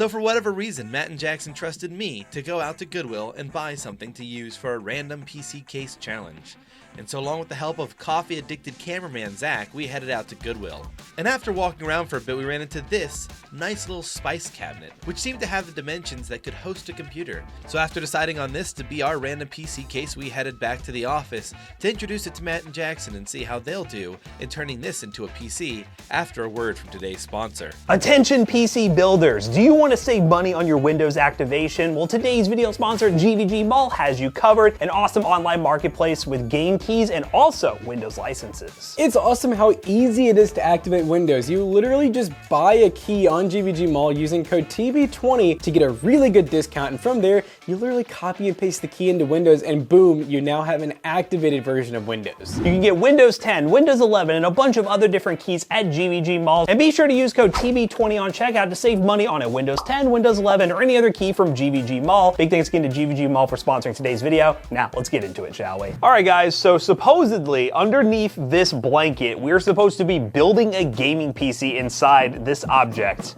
So for whatever reason, Matt and Jackson trusted me to go out to Goodwill and buy something to use for a random PC case challenge. And so along with the help of coffee-addicted cameraman Zach, we headed out to Goodwill. And after walking around for a bit, we ran into this nice little spice cabinet, which seemed to have the dimensions that could host a computer. So after deciding on this to be our random PC case, we headed back to the office to introduce it to Matt and Jackson and see how they'll do in turning this into a PC after a word from today's sponsor. Attention PC builders, do you want to save money on your Windows activation? Well, today's video sponsor, GVG Mall, has you covered, an awesome online marketplace with game keys and also Windows licenses. It's awesome how easy it is to activate Windows. You literally just buy a key on GVG Mall using code TB20 to get a really good discount, and from there, you literally copy and paste the key into Windows and boom, you now have an activated version of Windows. You can get Windows 10, Windows 11, and a bunch of other different keys at GVG Mall. And be sure to use code TB20 on checkout to save money on a Windows 10, Windows 11, or any other key from GVG Mall. Big thanks again to GVG Mall for sponsoring today's video. Now, let's get into it, shall we? All right, guys, so supposedly underneath this blanket, we're supposed to be building a gaming PC inside this object.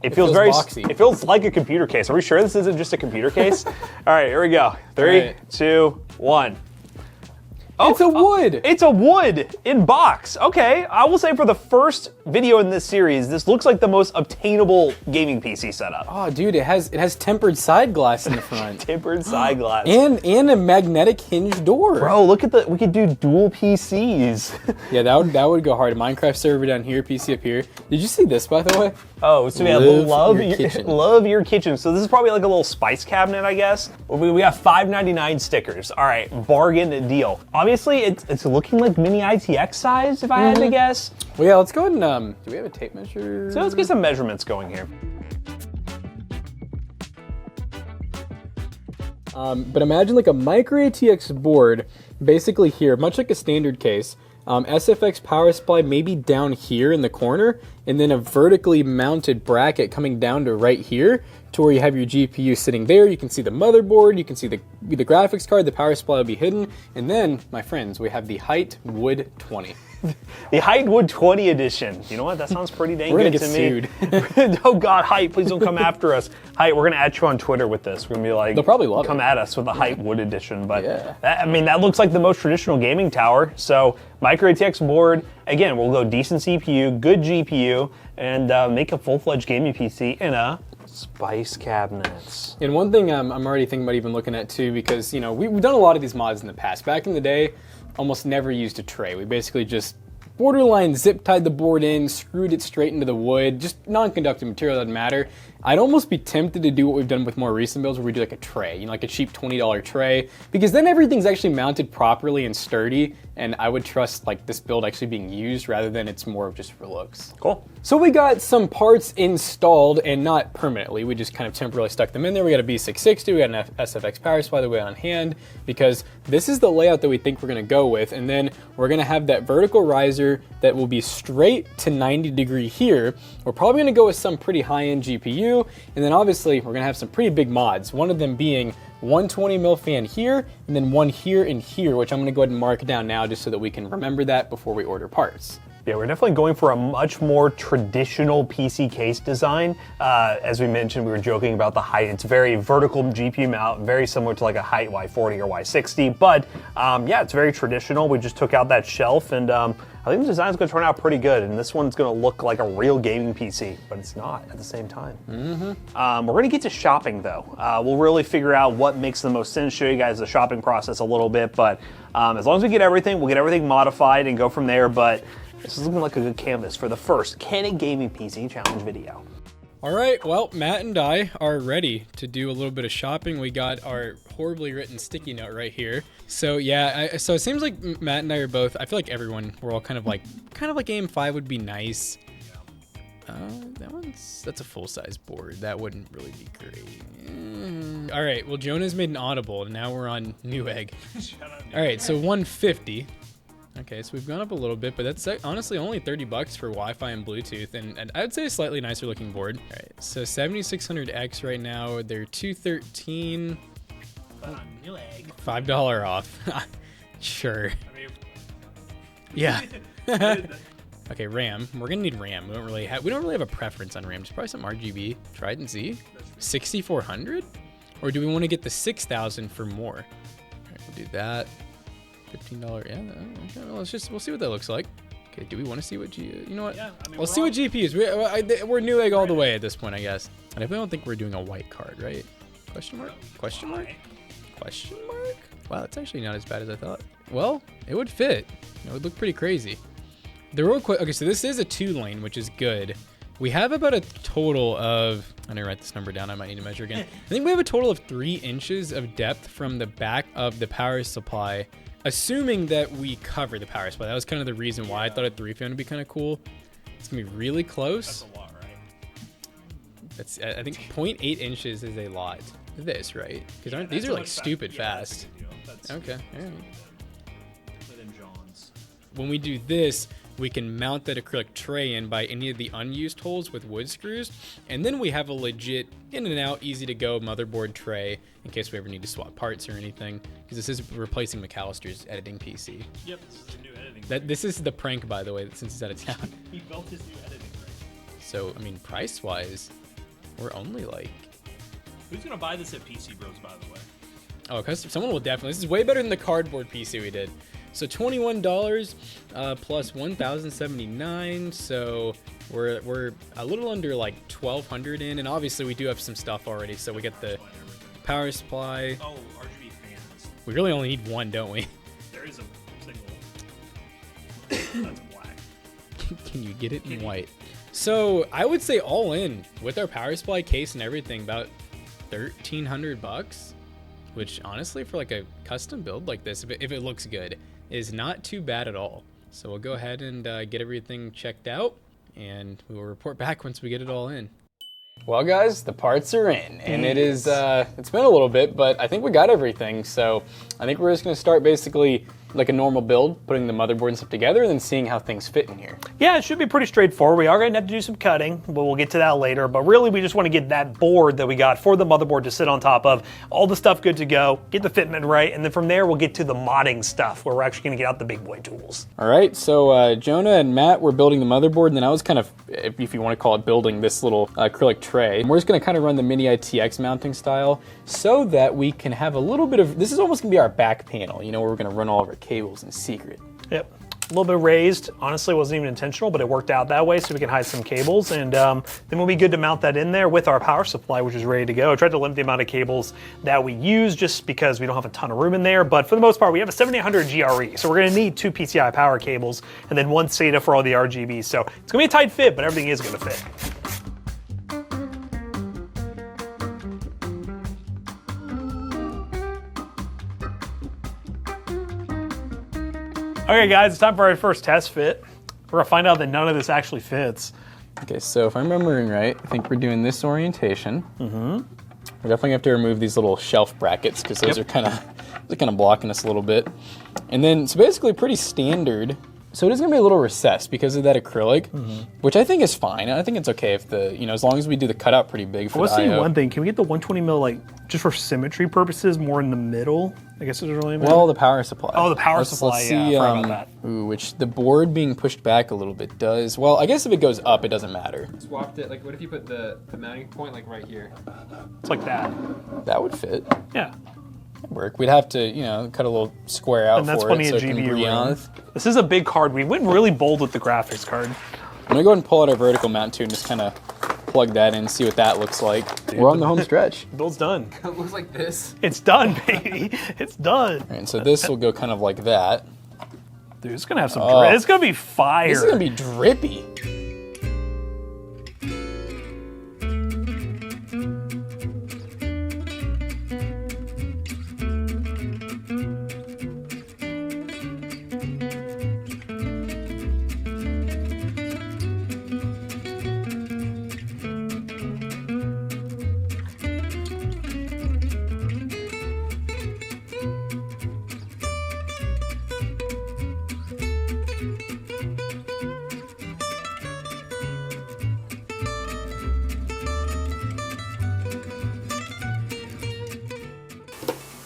It feels very boxy. It feels like a computer case. Are we sure this isn't just a computer case? All right, here we go. 3, 2, 1. Oh, it's a wood. It's a wood in box. Okay, I will say for the first video in this series, this looks like the most obtainable gaming PC setup. Oh, dude, it has tempered side glass in the front. Tempered side glass. And a magnetic hinge door. Bro, look at we could do dual PCs. Yeah, that would go hard. Minecraft server down here, PC up here. Did you see this, by the way? Oh, so we have love your kitchen. So this is probably like a little spice cabinet, I guess. We got $5.99 stickers. All right, bargain deal. Obviously, it's looking like mini ITX size, if I had to guess. Well, yeah, let's go ahead and, do we have a tape measure? So let's get some measurements going here. But imagine like a micro ATX board, basically here, much like a standard case. SFX power supply maybe down here in the corner, and then a vertically mounted bracket coming down to right here to where you have your GPU sitting there. You can see the motherboard, you can see the graphics card, the power supply will be hidden, and then, my friends, we have the Height Wood 20. The Height Wood 20 edition. You know what? That sounds pretty dang good to me. Sued. Oh God, Height, please don't come after us. Height, we're gonna add you on Twitter with this. We're gonna be like, they'll probably love come at us with the Height Wood edition. But yeah. that looks like the most traditional gaming tower. So micro ATX board. Again, we'll go decent CPU, good GPU, and make a full-fledged gaming PC in a spice cabinets. And one thing I'm already thinking about even looking at too, because we've done a lot of these mods in the past. Back in the day, almost never used a tray. We basically just borderline zip tied the board in, screwed it straight into the wood, just non-conductive material, doesn't matter. I'd almost be tempted to do what we've done with more recent builds where we do like a tray, like a cheap $20 tray, because then everything's actually mounted properly and sturdy, and I would trust like this build actually being used rather than it's more of just for looks. Cool. So we got some parts installed, and not permanently, we just kind of temporarily stuck them in there. We got a B660, we got an SFX power supply that we got on hand, because this is the layout that we think we're gonna go with, and then we're gonna have that vertical riser that will be straight to 90 degree here. We're probably gonna go with some pretty high-end GPU, and then obviously we're gonna have some pretty big mods, one of them being 120mm fan here, and then one here and here, which I'm gonna go ahead and mark down now just so that we can remember that before we order parts. Yeah, we're definitely going for a much more traditional PC case design. As we mentioned, we were joking about the height. It's very vertical GPU mount, very similar to like a Height Y40 or Y60, but yeah, it's very traditional. We just took out that shelf, and I think the design's gonna turn out pretty good, and this one's gonna look like a real gaming PC, but it's not at the same time. We're gonna get to shopping though. We'll really figure out what makes the most sense, show you guys the shopping process a little bit, but as long as we get everything, we'll get everything modified and go from there, but this is looking like a good canvas for the first Can a Gaming PC Challenge video. All right, well, Matt and I are ready to do a little bit of shopping. We got our horribly written sticky note right here. So yeah, so it seems like Matt and I are both, I feel like we're all kind of like AM5 would be nice. That's a full-size board. That wouldn't really be great. All right, well, Jonah's made an audible, and now we're on Newegg. All right, so 150. Okay, so we've gone up a little bit, but that's honestly only 30 bucks for Wi-Fi and Bluetooth, and I'd say a slightly nicer looking board. All right, so 7600X right now, they're $213. $5 off. Sure. Yeah. All Okay, RAM. We're gonna need RAM. We don't really have a preference on RAM. Just probably some RGB. Trident Z. 6400? Or do we want to get the 6000 for more? All right, we'll do that. $15. Yeah. Okay, we'll see what that looks like. Okay, do we want to see what you know what? Yeah, I mean, Let's see what GPUs. We're Newegg all the way at this point, I guess. And I definitely don't think we're doing a white card, right? Question mark? Question mark? Question mark? Wow, that's actually not as bad as I thought. Well, it would fit. It would look pretty crazy. The real quick, okay, so this is a 2-lane, which is good. We have about a total of, I didn't write this number down, I might need to measure again. I think we have a total of 3 inches of depth from the back of the power supply, assuming that we cover the power supply. That was kind of the reason why I thought a 3-fan would be kind of cool. It's gonna be really close. That's a lot, right? That's, I think 0.8 inches is a lot. This, right? Because these are like stupid fast. Okay, all right. Within John's. When we do this, we can mount that acrylic tray in by any of the unused holes with wood screws, and then we have a legit in and out, easy to go motherboard tray in case we ever need to swap parts or anything, because this is replacing McAllister's editing PC. Yep, this is the new editing. This is the prank, by the way, since he's out of town. He built his new editing rig. So, I mean, price-wise, we're only like... Who's gonna buy this at PC Bros, by the way? Oh, someone will definitely. This is way better than the cardboard PC we did. So $21 plus $1,079. So we're a little under like 1,200 in, and obviously we do have some stuff already. So we get the power supply. Oh, RGB fans. We really only need one, don't we? There is a single. That's black. Can you get it in white? So I would say all in with our power supply case and everything, about $1,300, which honestly for like a custom build like this, if it looks good, is not too bad at all. So we'll go ahead and get everything checked out, and we will report back once we get it all in. Well, guys, the parts are in, and it is it's been a little bit, but I think we got everything. So I think we're just going to start basically like a normal build, putting the motherboard and stuff together, and then seeing how things fit in here. Yeah, it should be pretty straightforward. We are going to have to do some cutting, but we'll get to that later. But really, we just want to get that board that we got for the motherboard to sit on top of, all the stuff good to go, get the fitment right, and then from there, we'll get to the modding stuff, where we're actually going to get out the big boy tools. All right, so Jonah and Matt were building the motherboard, and then I was kind of, if you want to call it, building this little acrylic tray. And we're just going to kind of run the Mini ITX mounting style so that we can have a little bit of, this is almost going to be our back panel, you know, where we're going to run all of our cables in secret. Yep. A little bit raised. Honestly, it wasn't even intentional, but it worked out that way so we can hide some cables. And then we'll be good to mount that in there with our power supply, which is ready to go. I tried to limit the amount of cables that we use just because we don't have a ton of room in there. But for the most part, we have a 7800 GRE. So we're going to need 2 PCI power cables and then 1 SATA for all the RGB. So it's going to be a tight fit, but everything is going to fit. Okay guys, it's time for our first test fit. We're gonna find out that none of this actually fits. Okay, so if I'm remembering right, I think we're doing this orientation. Mm-hmm. We're definitely gonna have to remove these little shelf brackets because those are kind of blocking us a little bit. And then it's basically pretty standard. So it is gonna be a little recessed because of that acrylic, which I think is fine. I think it's okay if as long as we do the cutout pretty big for Let's the see IO. one thing. Can we get the 120 mil just for symmetry purposes more in the middle? I guess it doesn't really matter. Well, the power supply. Oh, the power supply. Let's yeah, see, I forgot about that. Ooh, which the board being pushed back a little bit does. Well, I guess if it goes up, it doesn't matter. Swapped it. Like, what if you put the mounting point like right here? It's like that. That would fit. Yeah. Work. We'd have to, cut a little square out And that's for plenty it of so it can GPU breathe room. on. This is a big card. We went really bold with the graphics card. I'm gonna go ahead and pull out our vertical mount too and just kind of plug that in, see what that looks like. We're on the home stretch. Build's done. It looks like this. It's done, baby. It's done. And so this will go kind of like that. Dude, it's gonna have some drip. It's gonna be fire. This is gonna be drippy.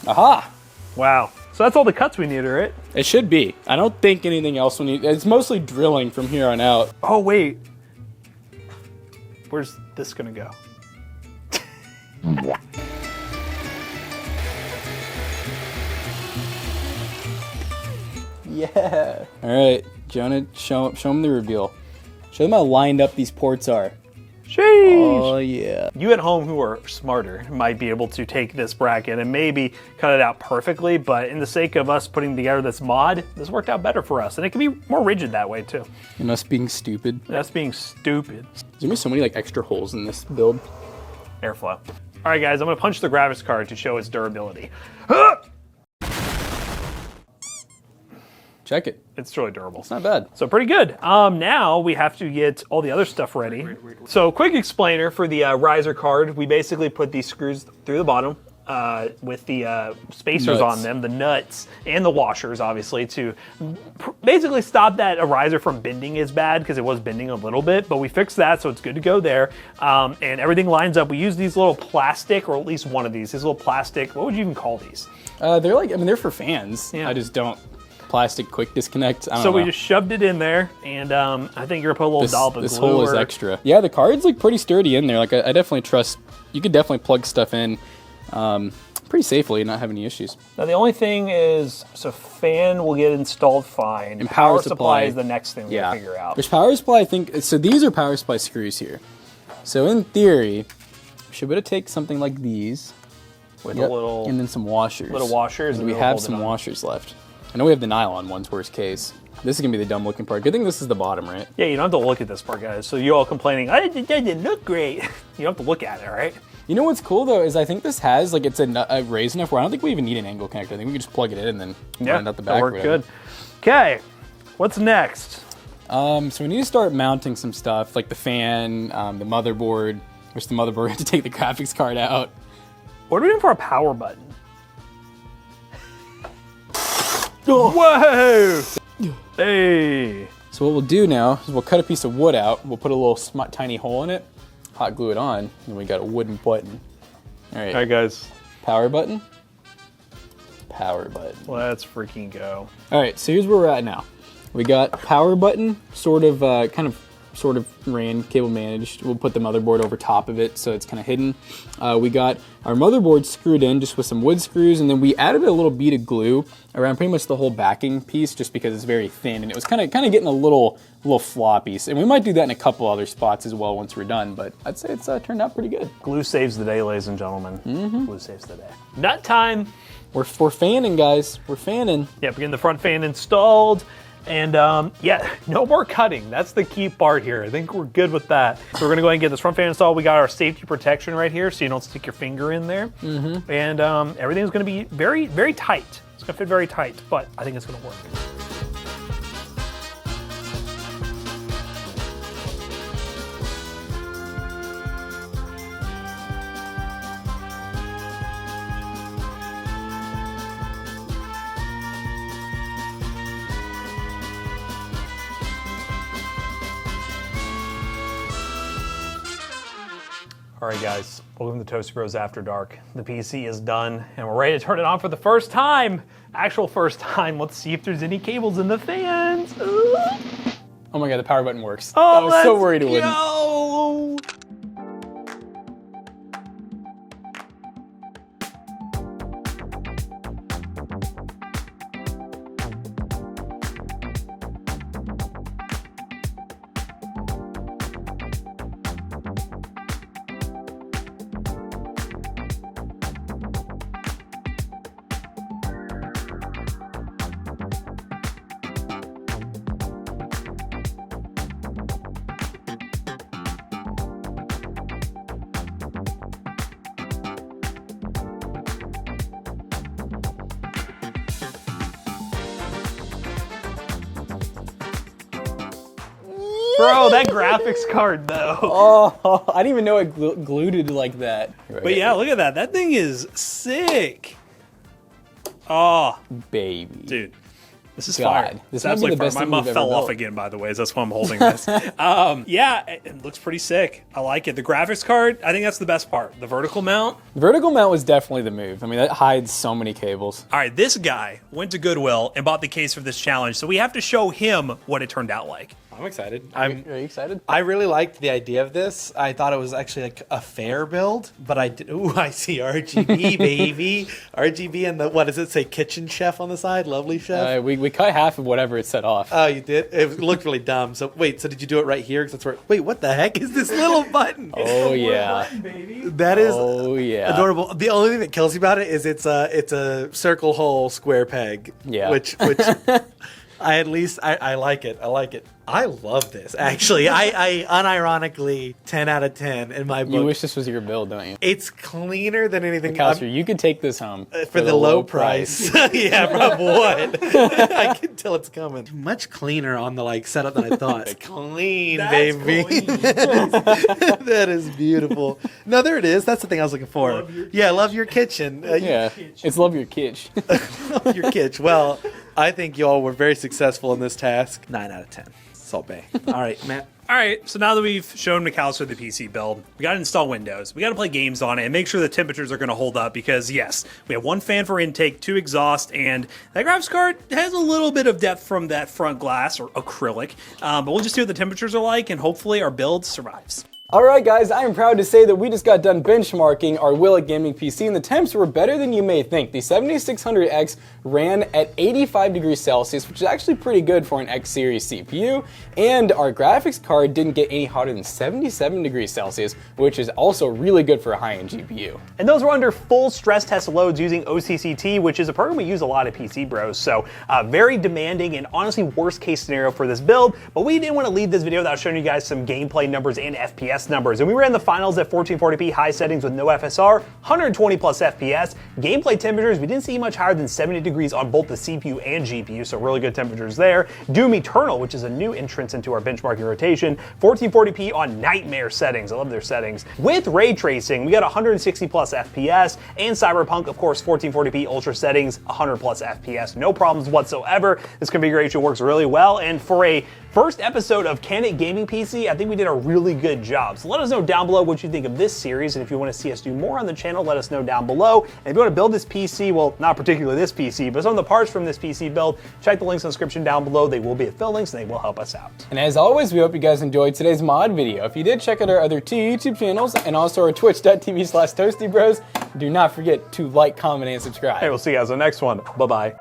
Aha! Wow. So that's all the cuts we need, right? It should be. I don't think anything else will need. It's mostly drilling from here on out. Oh, wait. Where's this gonna go? Yeah. All right, Jonah, show them the reveal. Show them how lined up these ports are. Sheesh. Oh, yeah. You at home who are smarter might be able to take this bracket and maybe cut it out perfectly, but in the sake of us putting together this mod, this worked out better for us. And it can be more rigid that way too. And us being stupid. That's being stupid. There's gonna be so many like extra holes in this build. Airflow. All right, guys, I'm gonna punch the graphics card to show its durability. Check it. It's really durable. It's not bad. So pretty good. Now we have to get all the other stuff ready. So quick explainer for the riser card. We basically put these screws through the bottom with the spacers on them, the nuts, and the washers, obviously, to basically stop that a riser from bending as bad, because it was bending a little bit, but we fixed that, so it's good to go there. And everything lines up. We use these little plastic, or at least one of these little plastic, what would you even call these? They're like, I mean, they're for fans. Yeah. I just don't. Plastic quick disconnect. I don't so know. we just shoved it in there, and I think you're gonna put a little dollop of glue. This hole is extra. Yeah, the card's like pretty sturdy in there. Like I definitely trust. You could definitely plug stuff in pretty safely and not have any issues. Now the only thing is, so fan will get installed fine. And power supply is the next thing we gotta figure out. Which power supply? I think so. These are power supply screws here. So in theory, we should be able to take something like these With a little, and then some washers. little washers. And we have some washers left. I know we have the nylon ones, worst case. This is gonna be the dumb looking part. Good thing this is the bottom, right? Yeah, you don't have to look at this part, guys. So you all complaining, it didn't look great. You don't have to look at it, right? You know what's cool though is I think this has like it's raised enough where I don't think we even need an angle connector. I think we can just plug it in and then run it out the back. That worked good. Okay, what's next? So we need to start mounting some stuff like the fan, the motherboard. Which the motherboard had to take the graphics card out. What are we doing for a power button? Whoa! Hey! So what we'll do now is we'll cut a piece of wood out. We'll put a little tiny hole in it, hot glue it on, and we got a wooden button. All right. All right, guys. Power button. Power button. Let's freaking go. All right. So here's where we're at now. We got power button, sort of ran, cable managed. We'll put the motherboard over top of it so it's kind of hidden. We got our motherboard screwed in just with some wood screws, and then we added a little bead of glue around pretty much the whole backing piece just because it's very thin and it was kind of getting a little floppy. And we might do that in a couple other spots as well once we're done, but I'd say it's turned out pretty good. Glue saves the day, ladies and gentlemen. Glue saves the day. Nut time! We're fanning, guys. We're fanning. Yeah, we're getting the front fan installed. And yeah, no more cutting. That's the key part here. I think we're good with that. So we're gonna go ahead and get this front fan installed. We got our safety protection right here so you don't stick your finger in there. And everything's gonna be very, very tight. It's gonna fit very tight, but I think it's gonna work. All right, guys, welcome to Toasty Bros After Dark. The PC is done, and we're ready to turn it on for the first time. Actual first time. Let's see if there's any cables in the fans. Oh my god, the power button works. Oh, I was so worried it wouldn't. go! Bro, that graphics card though. Oh, I didn't even know it glued it like that. But yeah, look at that. That thing is sick. Oh, baby. dude. This is God, fire. this It's might be absolutely the fire. best My thing muff we've fell ever off built. again, by the way, that's why I'm holding this. Yeah, it looks pretty sick. I like it. The graphics card, I think that's the best part. The vertical mount. Vertical mount was definitely the move. I mean, that hides so many cables. All right, this guy went to Goodwill and bought the case for this challenge, so we have to show him what it turned out like. I'm excited. Are you excited? I really liked the idea of this. I thought it was actually like a fair build, but I did. Ooh, I see RGB, baby. RGB and the, what does it say? Kitchen chef on the side? Lovely chef? We cut half of whatever it set off. Oh, you did? It looked really dumb. So, wait, so did you do it right here? 'Cause that's where. Wait, what the heck is this little button? Oh, yeah. That is Oh, yeah. adorable. The only thing that kills me about it is it's a circle hole square peg. Yeah. Which I like it. I like it. I love this, actually. I unironically 10 out of 10 in my book. You wish this was your build, don't you? It's cleaner than anything. Calcer, you could take this home. For the low price. Yeah, from what? I can tell it's coming. Much cleaner on the like setup than I thought. Clean, baby. That is beautiful. No, there it is. That's the thing I was looking for. Love your kitchen. Yeah, it's love your kitsch. Love your kitchen. Well, I think y'all were very successful in this task. 9 out of 10. Salt Bay. All right, Matt. All right, so now that we've shown McAllister the PC build, we got to install Windows. We got to play games on it and make sure the temperatures are going to hold up because, yes, we have 1 fan for intake, 2 exhaust, and that graphics card has a little bit of depth from that front glass or acrylic. But we'll just see what the temperatures are like, and hopefully our build survives. Alright guys, I am proud to say that we just got done benchmarking our Willet gaming PC and the temps were better than you may think. The 7600X ran at 85 degrees Celsius, which is actually pretty good for an X series CPU, and our graphics card didn't get any hotter than 77 degrees Celsius, which is also really good for a high-end GPU. And those were under full stress test loads using OCCT, which is a program we use a lot at PC Bros. So very demanding and honestly worst case scenario for this build, but we didn't want to leave this video without showing you guys some gameplay numbers and FPS numbers. And we ran the finals at 1440p high settings with no FSR, 120 plus FPS. Gameplay temperatures, we didn't see much higher than 70 degrees on both the CPU and GPU, so really good temperatures there. Doom Eternal, which is a new entrance into our benchmarking rotation, 1440p on nightmare settings. I love their settings. With ray tracing, we got 160 plus FPS, and Cyberpunk, of course, 1440p ultra settings, 100 plus FPS. No problems whatsoever. This configuration works really well, and for a first episode of Can It Gaming PC, I think we did a really good job. So let us know down below what you think of this series, and if you want to see us do more on the channel, let us know down below. And if you want to build this PC, well, not particularly this PC, but some of the parts from this PC build, check the links in the description down below. They will be affiliate links, and they will help us out. And as always, we hope you guys enjoyed today's mod video. If you did, check out our other 2 YouTube channels and also our twitch.tv/ToastyBros. Do not forget to like, comment, and subscribe. Hey, we'll see you guys on the next one. Bye-bye.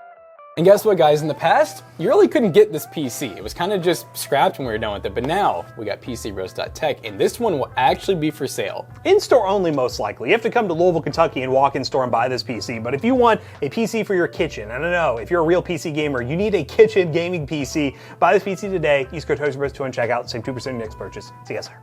And guess what, guys? In the past, you really couldn't get this PC. It was kind of just scrapped when we were done with it, but now we got PCBros.tech, and this one will actually be for sale. In-store only, most likely. You have to come to Louisville, Kentucky and walk in store and buy this PC. But if you want a PC for your kitchen, I don't know, if you're a real PC gamer, you need a kitchen gaming PC, buy this PC today. Use code ToastyBros to check out. Save 2% on your next purchase. See you guys later.